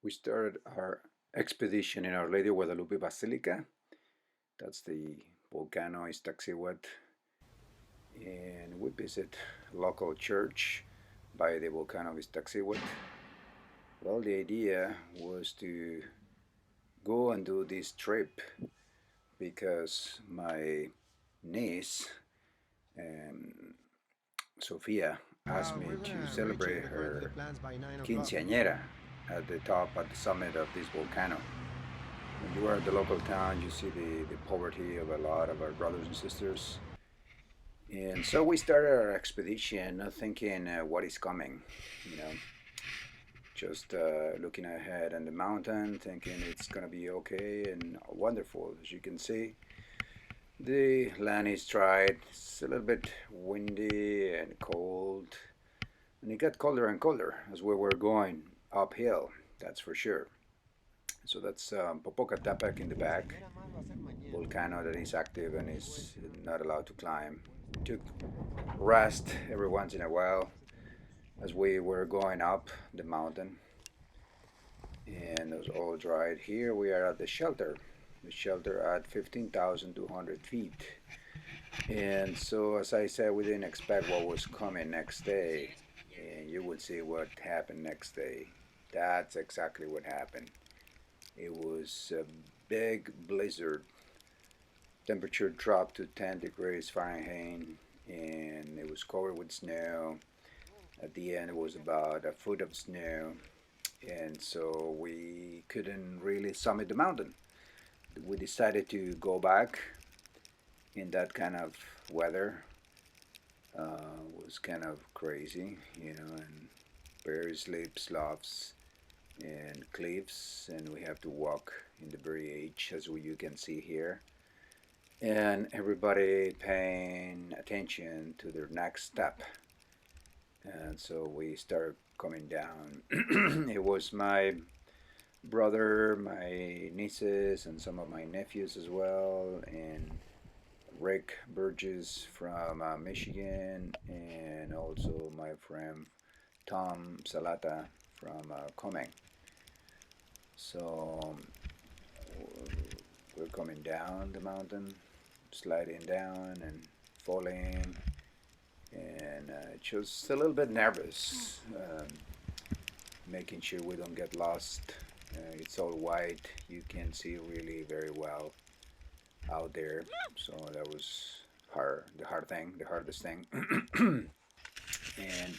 We started our expedition in Our Lady of Guadalupe Basilica. That's the Volcano Iztaccihuatl, and we visit a local church by the Volcano of Iztaccihuatl. Well, the idea was to go and do this trip because my niece, um, Sofia, asked me to celebrate her Quinceanera at the top, at the summit of this volcano. When you are at the local town, you see the poverty of a lot of our brothers and sisters. And so we started our expedition not thinking what is coming, you know, just looking ahead on the mountain, thinking it's going to be okay and wonderful. As you can see, the land is dry, it's a little bit windy and cold, and it got colder and colder as we were going uphill, that's for sure. So that's Popocatépetl in the back, volcano that is active and is not allowed to climb. Took rest every once in a while as we were going up the mountain, and it was all dried. Here we are at the shelter at 15,200 feet. And so, as I said, we didn't expect what was coming next day, and you would see what happened next day. That's exactly what happened. It was a big blizzard. Temperature dropped to 10 degrees Fahrenheit, and it was covered with snow. At the end, it was about a foot of snow, and so we couldn't really summit the mountain. We decided to go back in that kind of weather. Was kind of crazy, and very steep slopes and cliffs, and we have to walk in the very edge, as you can see here. And everybody paying attention to their next step. And so we started coming down. It was my brother, my nieces, and some of my nephews as well, and Rick Burgess from Michigan, and also my friend Tom Salata from Coming. So we're coming down the mountain, sliding down and falling, and just a little bit nervous, making sure we don't get lost. It's all white, you can see really very well out there, so that was the hardest thing. And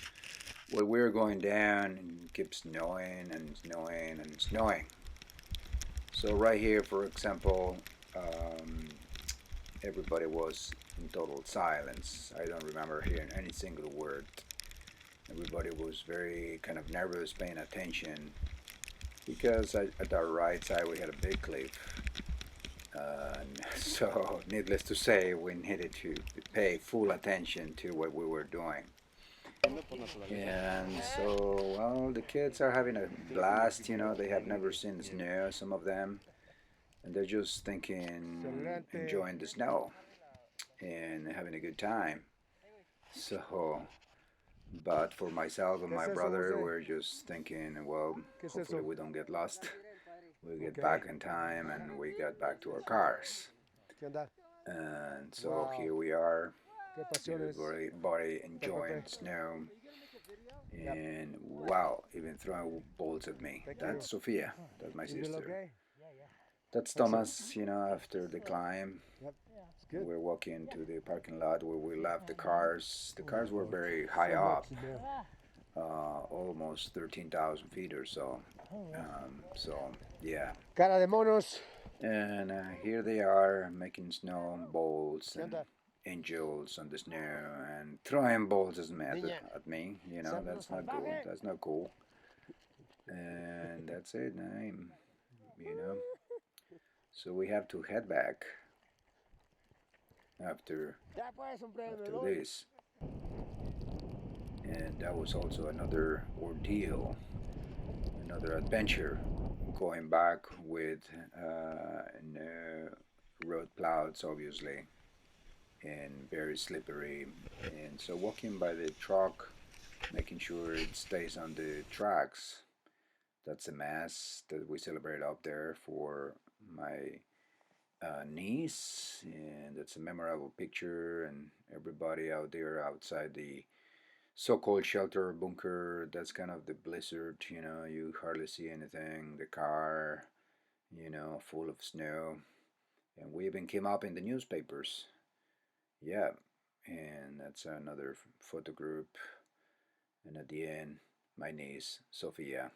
when we were going down, it kept snowing and snowing and snowing. So right here, for example, everybody was in total silence. I don't remember hearing any single word. Everybody was very kind of nervous, paying attention, because at our right side we had a big cliff. So, needless to say, we needed to pay full attention to what we were doing. And so, well, the kids are having a blast. They have never seen snow, some of them, and they're just thinking, enjoying the snow and having a good time. So, but for myself and my brother, we're just thinking, well, hopefully we don't get lost. We get back in time and we got back to our cars. And so here we are, everybody enjoying snow. And wow, even throwing balls at me. That's Sofia, that's my sister. That's Thomas, after the climb. We're walking to the parking lot where we left the cars. The cars were very high up, almost 13,000 feet or so. So, yeah. Cara de monos. And here they are making snowballs and angels on the snow and throwing balls at me. That's not cool. That's not cool. And that's it. You know. So we have to head back after this. And that was also another ordeal, another adventure, going back with no road clouds, obviously, and very slippery. And so walking by the truck, making sure it stays on the tracks, That's a mass that we celebrate out there for my niece, and that's a memorable picture. And everybody out there outside the so-called shelter bunker. That's kind of the blizzard. You hardly see anything. The car, full of snow, and we even came up in the newspapers. Yeah, and that's another photo group. And at the end, my niece Sophia.